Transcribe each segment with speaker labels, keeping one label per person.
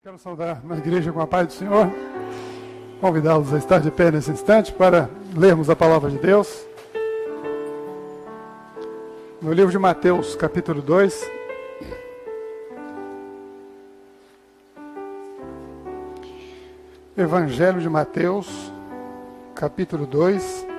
Speaker 1: Quero saudar a igreja com a paz do Senhor, convidá-los a estar de pé nesse instante para lermos a palavra de Deus. No livro de Mateus, capítulo 2. Evangelho de Mateus, capítulo 2.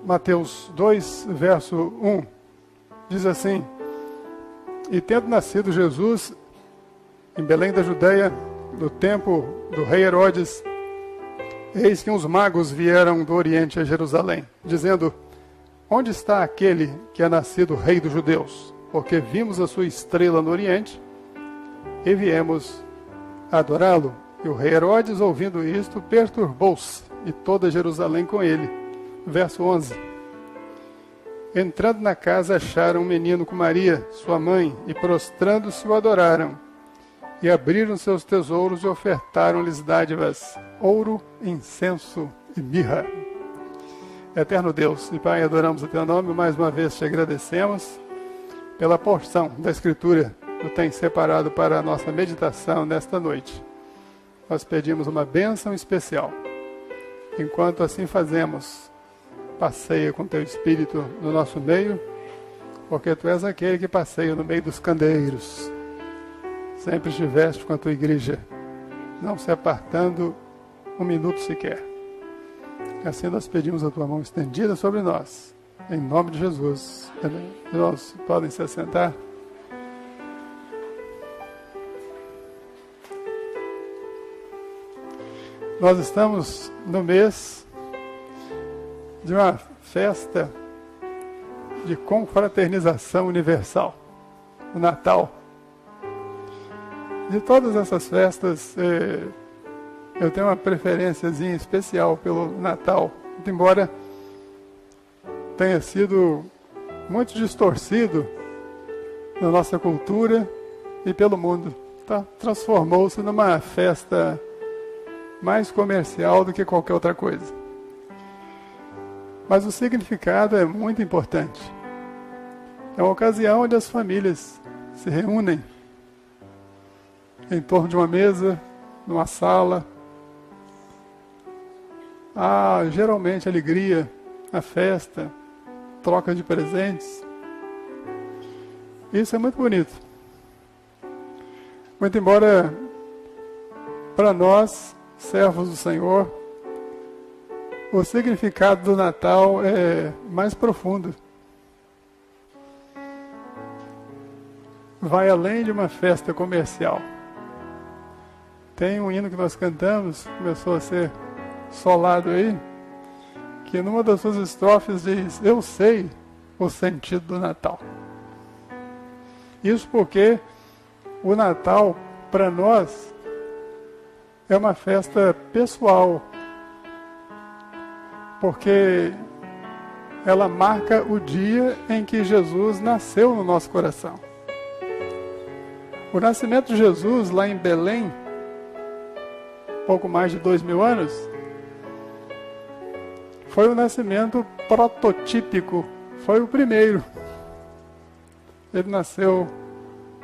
Speaker 1: Mateus 2, verso 1, diz assim: E tendo nascido Jesus em Belém da Judeia, no tempo do rei Herodes, eis que uns magos vieram do Oriente a Jerusalém, dizendo: Onde está aquele que é nascido rei dos judeus? Porque vimos a sua estrela no Oriente e viemos adorá-lo. E o rei Herodes, ouvindo isto, perturbou-se, e toda Jerusalém com ele. Verso 11. Entrando na casa, acharam um menino com Maria, sua mãe, e prostrando-se o adoraram. E abriram seus tesouros e ofertaram-lhes dádivas, ouro, incenso e mirra. Eterno Deus e Pai, adoramos o Teu nome, mais uma vez te agradecemos pela porção da Escritura que Tu tens separado para a nossa meditação nesta noite. Nós pedimos uma bênção especial. Enquanto assim fazemos, passeia com Teu Espírito no nosso meio, porque Tu és aquele que passeia no meio dos candeeiros. Sempre estiveste com a Tua igreja, não se apartando um minuto sequer. Assim nós pedimos a Tua mão estendida sobre nós, em nome de Jesus. Amém. Irmãos, podem se assentar. Nós estamos no mês de uma festa de confraternização universal, o Natal. De todas essas festas, eu tenho uma preferênciazinha especial pelo Natal, embora tenha sido muito distorcido na nossa cultura e pelo mundo. Transformou-se numa festa mais comercial do que qualquer outra coisa. Mas o significado é muito importante. É uma ocasião onde as famílias se reúnem em torno de uma mesa, numa sala. Há geralmente alegria, a festa, troca de presentes. Isso é muito bonito. Muito embora, para nós, servos do Senhor, o significado do Natal é mais profundo. Vai além de uma festa comercial. Tem um hino que nós cantamos, começou a ser solado aí, que numa das suas estrofes diz: Eu sei o sentido do Natal. Isso porque o Natal, para nós, é uma festa pessoal, porque ela marca o dia em que Jesus nasceu no nosso coração. O nascimento de Jesus lá em Belém, pouco mais de 2000 anos, foi o nascimento prototípico, foi o primeiro. Ele nasceu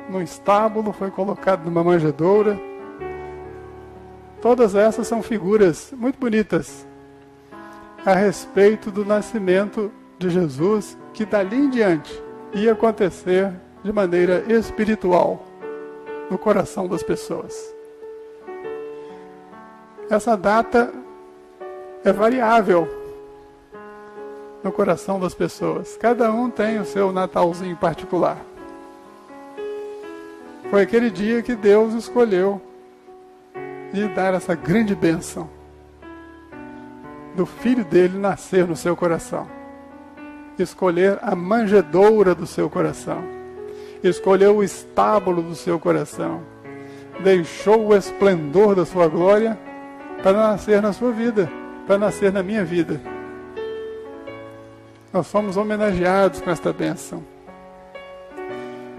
Speaker 1: num estábulo, foi colocado numa manjedoura. Todas essas são figuras muito bonitas a respeito do nascimento de Jesus, que dali em diante ia acontecer de maneira espiritual no coração das pessoas. Essa data é variável no coração das pessoas. Cada um tem o seu Natalzinho particular. Foi aquele dia que Deus escolheu de dar essa grande bênção do Filho dele nascer no seu coração. Escolher a manjedoura do seu coração. Escolher o estábulo do seu coração. Deixou o esplendor da sua glória para nascer na sua vida, para nascer na minha vida. nós somos homenageados com esta bênção.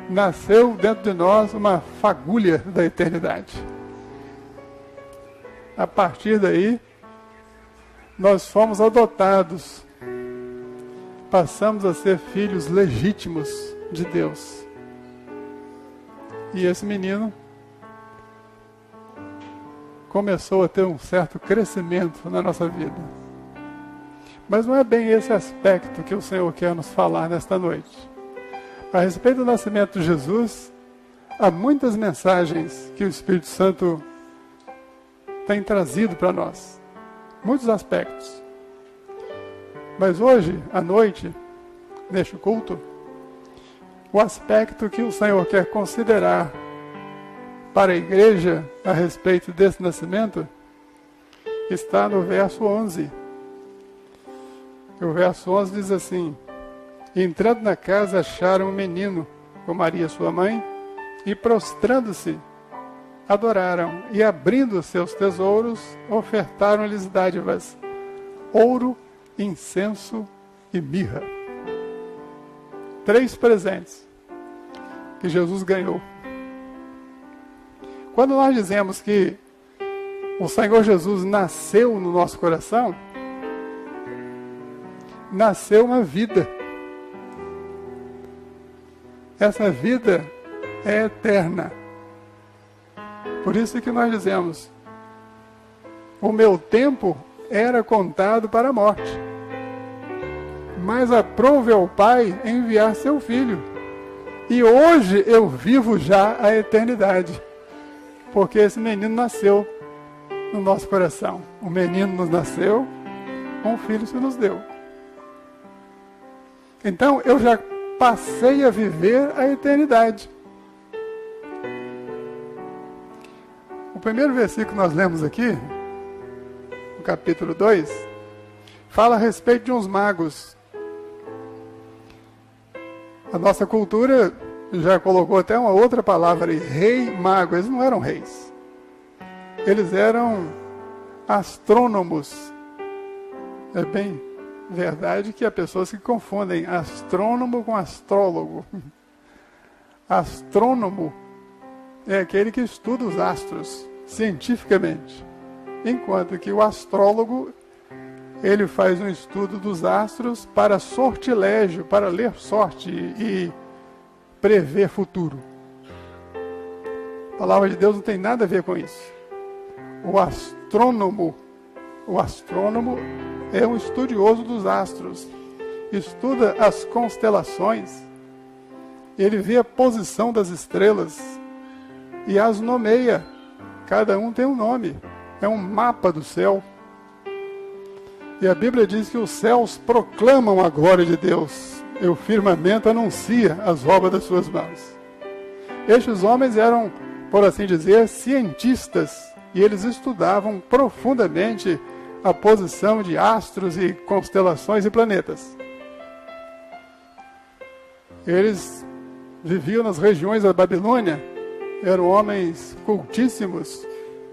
Speaker 1: Nasceu dentro de nós uma fagulha da eternidade. A partir daí, nós fomos adotados. Passamos a ser filhos legítimos de Deus. E esse menino começou a ter um certo crescimento na nossa vida. Mas não é bem esse aspecto que o Senhor quer nos falar nesta noite. A respeito do nascimento de Jesus, há muitas mensagens que o Espírito Santo tem trazido para nós. Muitos aspectos. Mas hoje, à noite, neste culto, o aspecto que o Senhor quer considerar para a igreja a respeito desse nascimento está no verso 11. O verso 11 diz assim: entrando na casa, acharam um menino com Maria sua mãe, e prostrando-se, adoraram, e abrindo seus tesouros, ofertaram-lhes dádivas, ouro, incenso e mirra. 3 presentes que Jesus ganhou. Quando nós dizemos que o Senhor Jesus nasceu no nosso coração, nasceu uma vida. Essa vida é eterna. Por isso que nós dizemos: o meu tempo era contado para a morte, mas aprouve ao Pai enviar seu Filho. E hoje eu vivo já a eternidade, porque esse menino nasceu no nosso coração. O menino nos nasceu, um filho se nos deu. Então eu já passei a viver a eternidade. O primeiro versículo que nós lemos aqui, no capítulo 2, fala a respeito de uns magos. A nossa cultura já colocou até uma outra palavra aí, rei mago. Eles não eram reis. Eles eram astrônomos. É bem verdade que há pessoas que confundem astrônomo com astrólogo. Astrônomo é aquele que estuda os astros cientificamente, enquanto que o astrólogo, ele faz um estudo dos astros para sortilégio, para ler sorte e prever futuro. A palavra de Deus não tem nada a ver com isso. O astrônomo é um estudioso dos astros, estuda as constelações, ele vê a posição das estrelas e as nomeia. Cada um tem um nome, é um mapa do céu. E a Bíblia diz que os céus proclamam a glória de Deus, e o firmamento anuncia as obras das suas mãos. Estes homens eram, por assim dizer, cientistas, e eles estudavam profundamente a posição de astros e constelações e planetas. Eles viviam nas regiões da Babilônia, eram homens cultíssimos,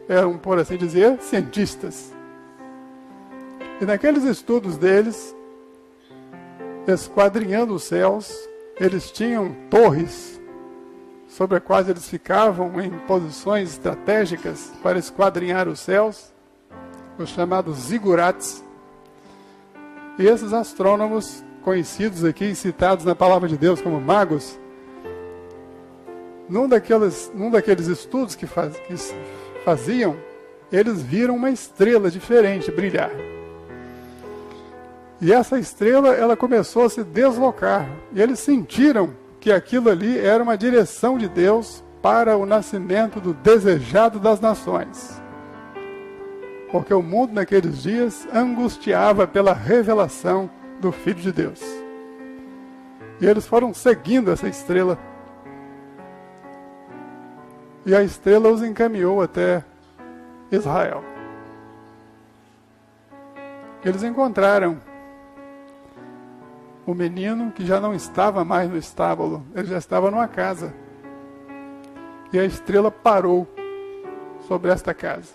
Speaker 1: eram, por assim dizer, cientistas. E naqueles estudos deles, esquadrinhando os céus, eles tinham torres sobre as quais eles ficavam em posições estratégicas para esquadrinhar os céus, os chamados zigurates. E esses astrônomos, conhecidos aqui, citados na palavra de Deus como magos, num daqueles estudos que faziam, eles viram uma estrela diferente brilhar. E essa estrela, ela começou a se deslocar. E eles sentiram que aquilo ali era uma direção de Deus para o nascimento do desejado das nações. Porque o mundo naqueles dias angustiava pela revelação do Filho de Deus. E eles foram seguindo essa estrela. E a estrela os encaminhou até Israel. Eles encontraram o menino que já não estava mais no estábulo, ele já estava numa casa. E a estrela parou sobre esta casa.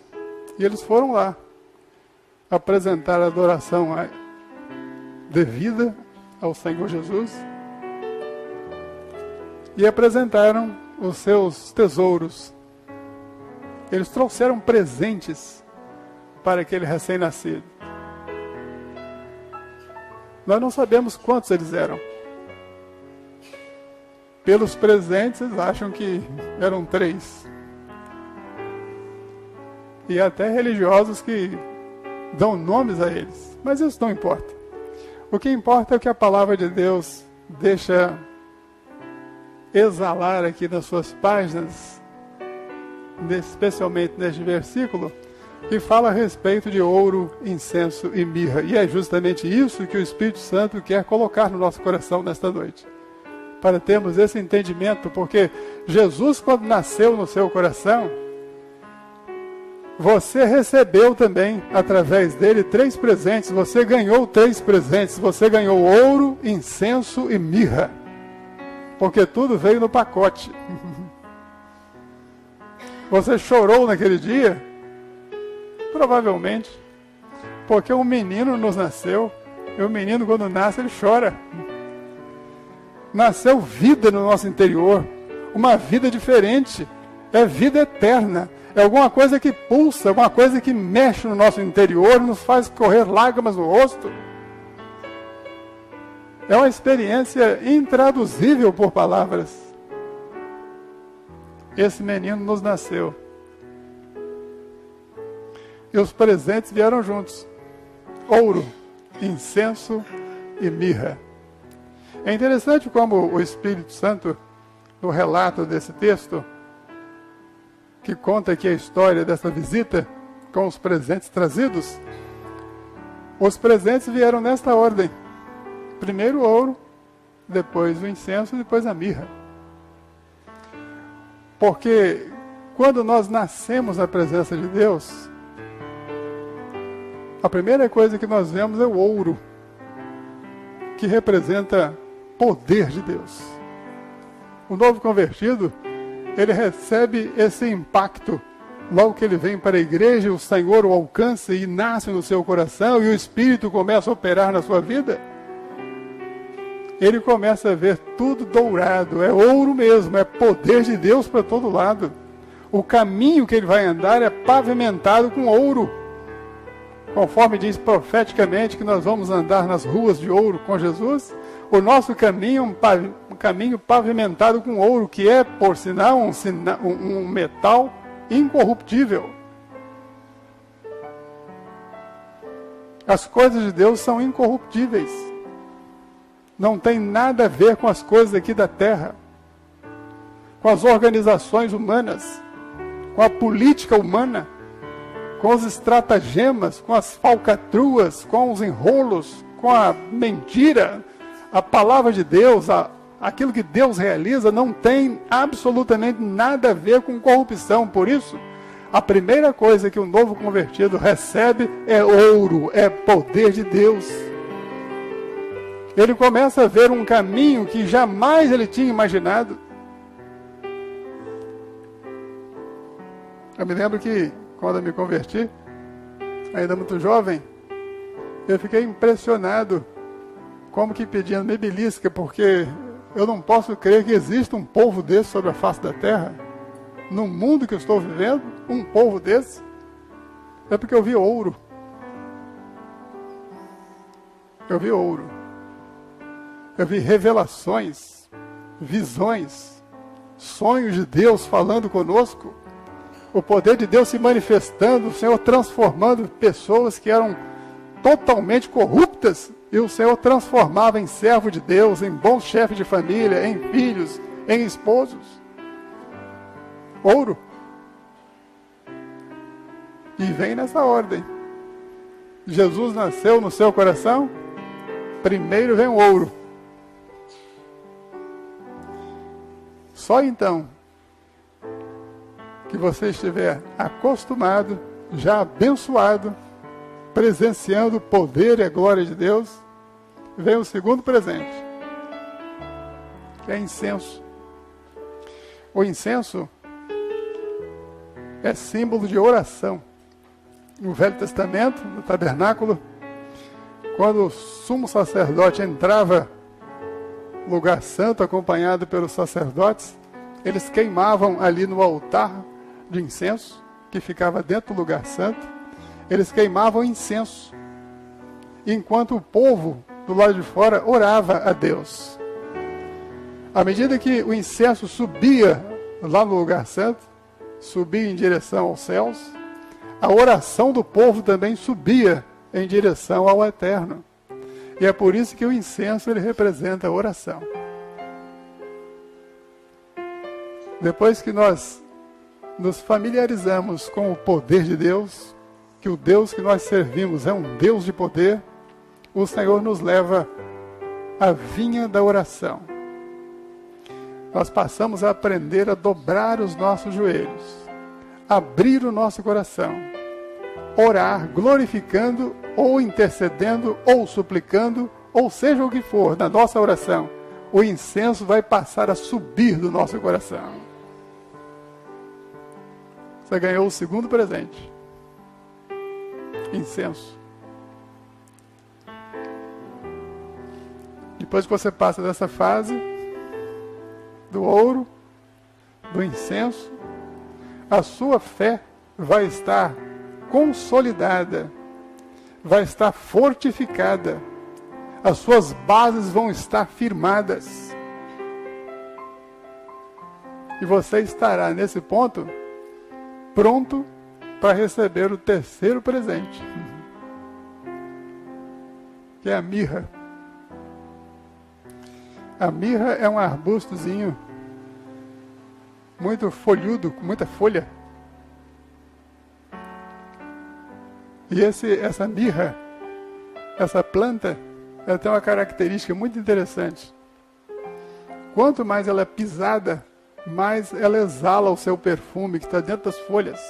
Speaker 1: E eles foram lá apresentar a adoração devida ao Senhor Jesus e apresentaram os seus tesouros. Eles trouxeram presentes para aquele recém-nascido. Nós não sabemos quantos eles eram. Pelos presentes, eles acham que eram 3. E até religiosos que dão nomes a eles. Mas isso não importa. O que importa é o que a palavra de Deus deixa exalar aqui nas suas páginas, especialmente neste versículo, que fala a respeito de ouro, incenso e mirra. E é justamente isso que o Espírito Santo quer colocar no nosso coração nesta noite. Para termos esse entendimento, porque Jesus, quando nasceu no seu coração, você recebeu também, através dele, 3 presentes. Você ganhou 3 presentes. Você ganhou ouro, incenso e mirra. Porque tudo veio no pacote. Você chorou naquele dia? Provavelmente. Porque um menino nos nasceu. E o menino, quando nasce, ele chora. Nasceu vida no nosso interior. Uma vida diferente. É vida eterna. É alguma coisa que pulsa, alguma coisa que mexe no nosso interior, nos faz correr lágrimas no rosto. É uma experiência intraduzível por palavras. Esse menino nos nasceu. E os presentes vieram juntos. Ouro, incenso e mirra. É interessante como o Espírito Santo, no relato desse texto, que conta aqui a história dessa visita com os presentes trazidos, os presentes vieram nesta ordem. Primeiro o ouro, depois o incenso e depois a mirra. Porque quando nós nascemos na presença de Deus, a primeira coisa que nós vemos é o ouro, que representa poder de Deus. O novo convertido, ele recebe esse impacto. Logo que ele vem para a igreja, o Senhor o alcança e nasce no seu coração, e o Espírito começa a operar na sua vida. Ele começa a ver tudo dourado, é ouro mesmo, é poder de Deus para todo lado. O caminho que ele vai andar é pavimentado com ouro. Conforme diz profeticamente que nós vamos andar nas ruas de ouro com Jesus, o nosso caminho é um caminho pavimentado com ouro, que é, por sinal, um metal incorruptível. As coisas de Deus são incorruptíveis. Não tem nada a ver com as coisas aqui da terra, com as organizações humanas, com a política humana, com os estratagemas, com as falcatruas, com os enrolos, com a mentira. A palavra de Deus, aquilo que Deus realiza, não tem absolutamente nada a ver com corrupção. Por isso, a primeira coisa que o novo convertido recebe é ouro, é poder de Deus. Ele começa a ver um caminho que jamais ele tinha imaginado. Eu me lembro que, quando eu me converti, ainda muito jovem, eu fiquei impressionado, como que pedindo me belisca, porque eu não posso crer que exista um povo desse sobre a face da terra. No mundo que eu estou vivendo, um povo desse. É porque eu vi ouro. Eu vi ouro. Eu vi revelações, visões, sonhos de Deus falando conosco, o poder de Deus se manifestando, o Senhor transformando pessoas que eram totalmente corruptas, e o Senhor transformava em servo de Deus, em bons chefes de família, em filhos, em esposos. Ouro. E vem nessa ordem. Jesus nasceu no seu coração, primeiro vem o ouro. Só então que você estiver acostumado, já abençoado, presenciando o poder e a glória de Deus, vem o segundo presente, que é incenso. O incenso é símbolo de oração. No Velho Testamento, no tabernáculo, quando o sumo sacerdote entrava no lugar santo, acompanhado pelos sacerdotes, eles queimavam ali no altar de incenso, que ficava dentro do lugar santo, eles queimavam incenso, enquanto o povo do lado de fora orava a Deus. À medida que o incenso subia lá no lugar santo, subia em direção aos céus, a oração do povo também subia em direção ao Eterno. E é por isso que o incenso ele representa a oração. Depois que nós nos familiarizamos com o poder de Deus, que o Deus que nós servimos é um Deus de poder, o Senhor nos leva à vinha da oração. Nós passamos a aprender a dobrar os nossos joelhos, abrir o nosso coração, orar, glorificando, ou intercedendo, ou suplicando, ou seja o que for, na nossa oração, o incenso vai passar a subir do nosso coração. Você ganhou o segundo presente. Incenso. Depois que você passa dessa fase do ouro, do incenso, a sua fé vai estar consolidada, vai estar fortificada, as suas bases vão estar firmadas. E você estará nesse ponto pronto para receber o terceiro presente, que é a mirra. A mirra é um arbustozinho muito folhudo, com muita folha. E essa mirra, essa planta, ela tem uma característica muito interessante. Quanto mais ela é pisada, mais ela exala o seu perfume que está dentro das folhas.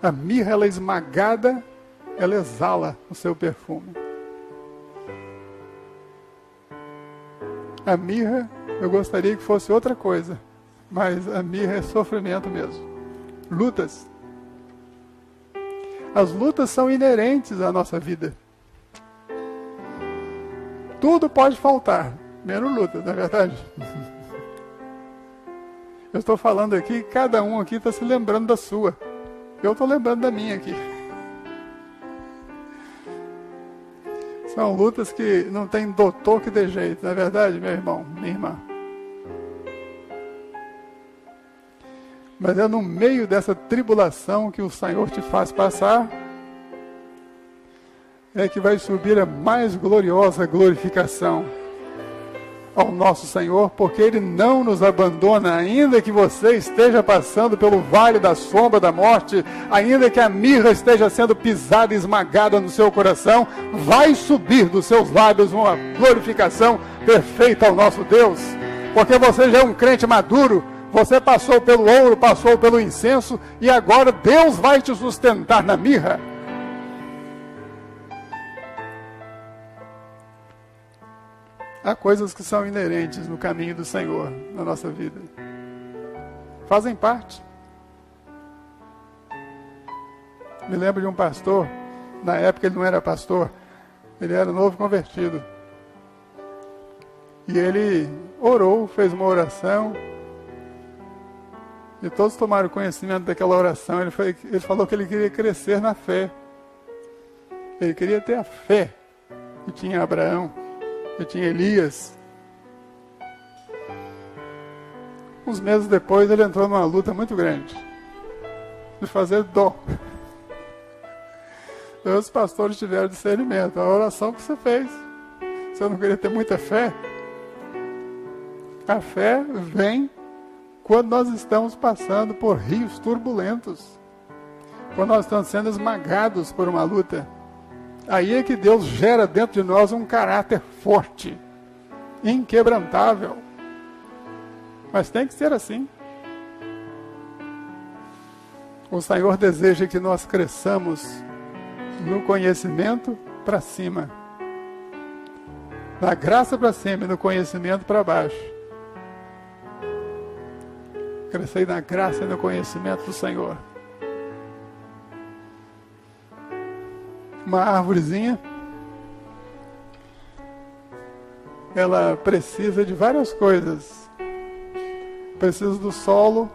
Speaker 1: A mirra, ela é esmagada, ela exala o seu perfume. A mirra, eu gostaria que fosse outra coisa, mas a mirra é sofrimento mesmo. Lutas. As lutas são inerentes à nossa vida. Tudo pode faltar, menos luta, não é verdade? Eu estou falando aqui, cada um aqui está se lembrando da sua. Eu estou lembrando da minha aqui. São lutas que não tem doutor que dê jeito, não é verdade, meu irmão, minha irmã? Mas é no meio dessa tribulação que o Senhor te faz passar, é que vai subir a mais gloriosa glorificação ao nosso Senhor, porque Ele não nos abandona, ainda que você esteja passando pelo vale da sombra da morte, ainda que a mirra esteja sendo pisada e esmagada no seu coração, vai subir dos seus lábios uma glorificação perfeita ao nosso Deus, porque você já é um crente maduro, você passou pelo ouro, passou pelo incenso, e agora Deus vai te sustentar na mirra. Há coisas que são inerentes no caminho do Senhor, na nossa vida. Fazem parte. Me lembro de um pastor, na época ele não era pastor, ele era novo convertido. E ele orou, fez uma oração, e todos tomaram conhecimento daquela oração. Ele falou que ele queria crescer na fé. Ele queria ter a fé que tinha Abraão, que tinha Elias. Uns meses depois ele entrou numa luta muito grande de fazer dó. E os pastores tiveram discernimento. A oração que você fez, você não queria ter muita fé? A fé vem quando nós estamos passando por rios turbulentos, quando nós estamos sendo esmagados por uma luta. Aí é que Deus gera dentro de nós um caráter forte, inquebrantável. Mas tem que ser assim. O Senhor deseja que nós cresçamos no conhecimento para cima, na graça para cima e no conhecimento para baixo. Crescer na graça e no conhecimento do Senhor. Uma árvorezinha, ela precisa de várias coisas. Precisa do solo,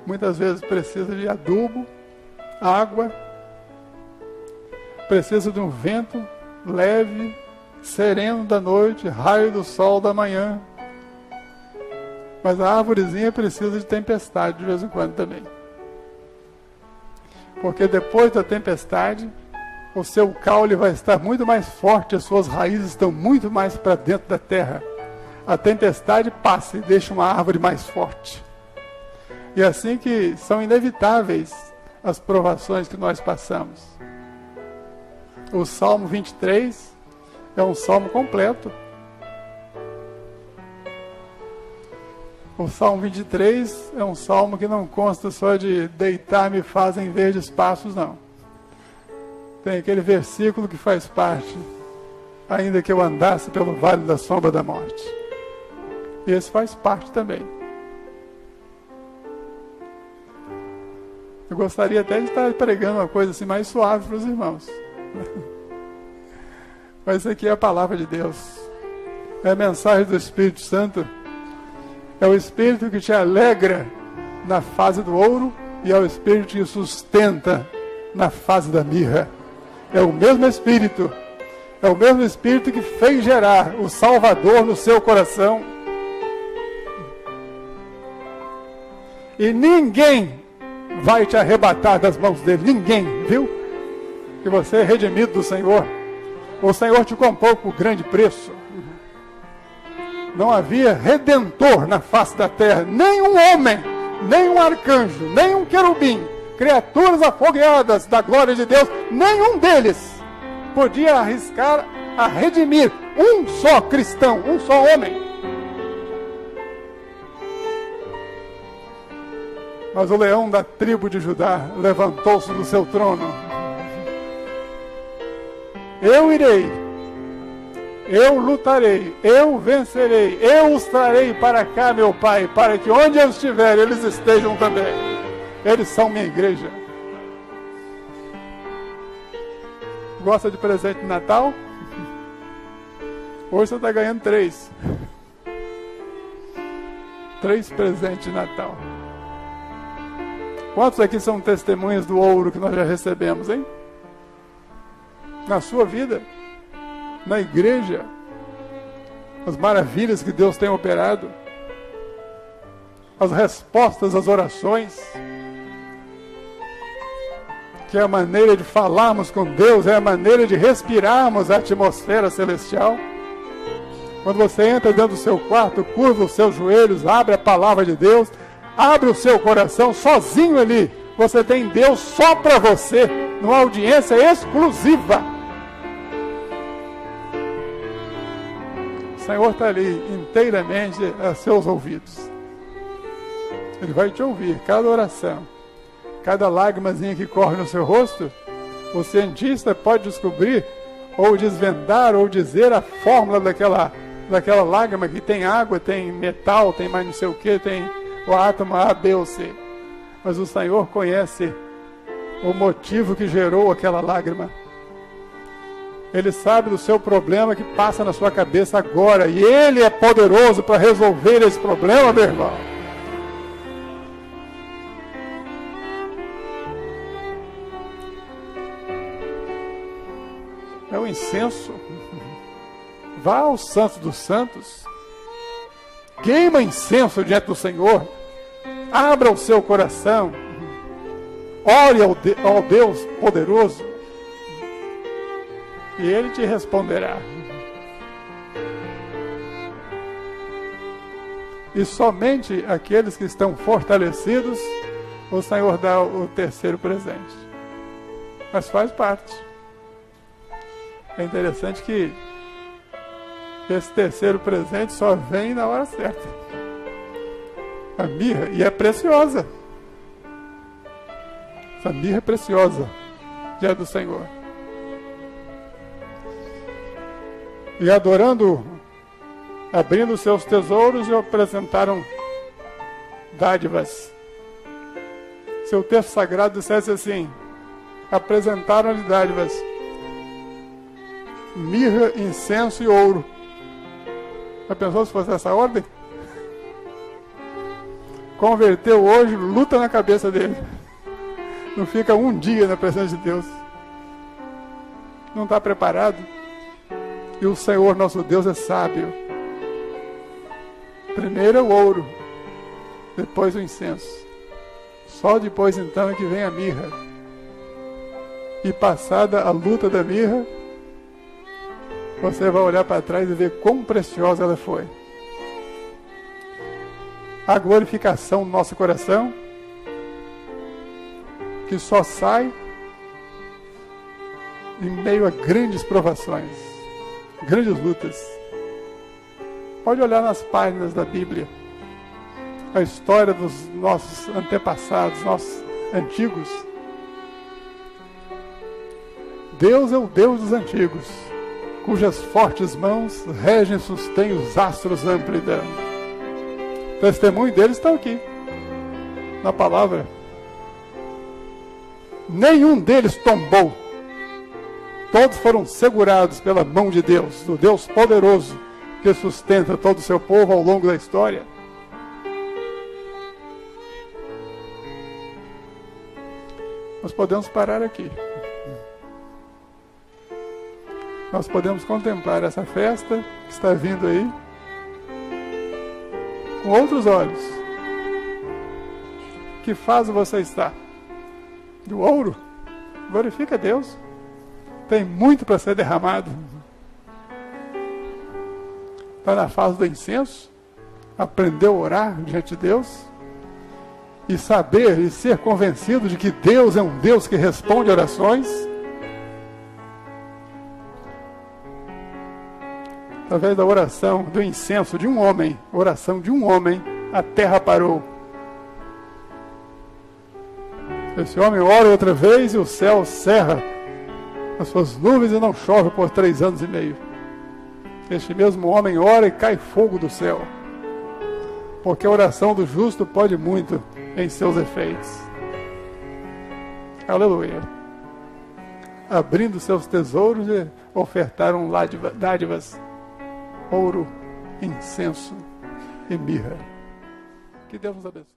Speaker 1: muitas vezes precisa de adubo, água, precisa de um vento leve, sereno da noite, raio do sol da manhã. Mas a árvorezinha precisa de tempestade de vez em quando também. Porque depois da tempestade, o seu caule vai estar muito mais forte, as suas raízes estão muito mais para dentro da terra. A tempestade passa e deixa uma árvore mais forte. E é assim que são inevitáveis as provações que nós passamos. O Salmo 23 é um salmo completo. O Salmo 23 é um salmo que não consta só de deitar-me fazem verdes pastos, não. Tem aquele versículo que faz parte, ainda que eu andasse pelo vale da sombra da morte. E esse faz parte também. Eu gostaria até de estar pregando uma coisa assim mais suave para os irmãos. Mas isso aqui é a palavra de Deus. É a mensagem do Espírito Santo. É o Espírito que te alegra na fase do ouro e é o Espírito que te sustenta na fase da mirra. É o mesmo Espírito. É o mesmo Espírito que fez gerar o Salvador no seu coração. E ninguém vai te arrebatar das mãos dele. Ninguém, viu? Que você é redimido do Senhor. O Senhor te comprou por grande preço. Não havia redentor na face da terra. Nem um homem, nem um arcanjo, nem um querubim, criaturas afogueadas da glória de Deus, nenhum deles podia arriscar a redimir um só cristão, um só homem. Mas o leão da tribo de Judá levantou-se do seu trono. Eu irei, eu lutarei, eu vencerei, eu os trarei para cá, meu Pai, para que onde eu estiver, eles estejam também. Eles são minha igreja. Gosta de presente de Natal? Hoje você está ganhando 3. 3 presentes de Natal. Quantos aqui são testemunhas do ouro que nós já recebemos, hein? Na sua vida, na igreja, as maravilhas que Deus tem operado, as respostas às orações, que é a maneira de falarmos com Deus, é a maneira de respirarmos a atmosfera celestial. Quando você entra dentro do seu quarto, curva os seus joelhos, abre a palavra de Deus, abre o seu coração, sozinho ali, você tem Deus só para você, numa audiência exclusiva. O Senhor está ali inteiramente a seus ouvidos. Ele vai te ouvir, cada oração, cada lágrimazinha que corre no seu rosto. O cientista pode descobrir, ou desvendar, ou dizer a fórmula daquela lágrima que tem água, tem metal, tem mais não sei o que, tem o átomo A, B ou C. Mas o Senhor conhece o motivo que gerou aquela lágrima. Ele sabe do seu problema que passa na sua cabeça agora. E Ele é poderoso para resolver esse problema, meu irmão. É o incenso. Vá ao Santo dos Santos. Queima incenso diante do Senhor. Abra o seu coração. Ore ao Deus poderoso. E Ele te responderá. E somente aqueles que estão fortalecidos, o Senhor dá o terceiro presente. Mas faz parte. É interessante que esse terceiro presente só vem na hora certa. A mirra, e é preciosa. Essa mirra é preciosa diante do Senhor. E adorando, abrindo seus tesouros, e apresentaram dádivas. Seu texto sagrado dissesse assim: apresentaram-lhe dádivas, mirra, incenso e ouro. Já pensou se fosse essa ordem? Converteu hoje, luta na cabeça dele. Não fica um dia na presença de Deus. Não está preparado. E o Senhor nosso Deus é sábio. Primeiro é o ouro, depois o incenso. Só depois então é que vem a mirra. E passada a luta da mirra, você vai olhar para trás e ver quão preciosa ela foi. A glorificação do nosso coração, que só sai em meio a grandes provações, grandes lutas. Pode olhar nas páginas da Bíblia, a história dos nossos antepassados, nossos antigos. Deus é o Deus dos antigos, cujas fortes mãos regem e sustêm os astros da amplidão. O testemunho deles está aqui, na palavra. Nenhum deles tombou. Todos foram segurados pela mão de Deus, do Deus poderoso, que sustenta todo o seu povo ao longo da história. Nós podemos parar aqui. Nós podemos contemplar essa festa que está vindo aí com outros olhos. Que fase você está? Do ouro? Glorifica a Deus. Tem muito para ser derramado. Está na fase do incenso. Aprendeu a orar diante de Deus. E saber e ser convencido de que Deus é um Deus que responde orações. Através da oração, do incenso de um homem, oração de um homem, a terra parou. Esse homem ora outra vez e o céu cerra as suas nuvens e não chove por 3 anos e meio. Este mesmo homem ora e cai fogo do céu. Porque a oração do justo pode muito em seus efeitos. Aleluia. Abrindo seus tesouros e ofertaram dádivas, ouro, incenso e mirra. Que Deus nos abençoe.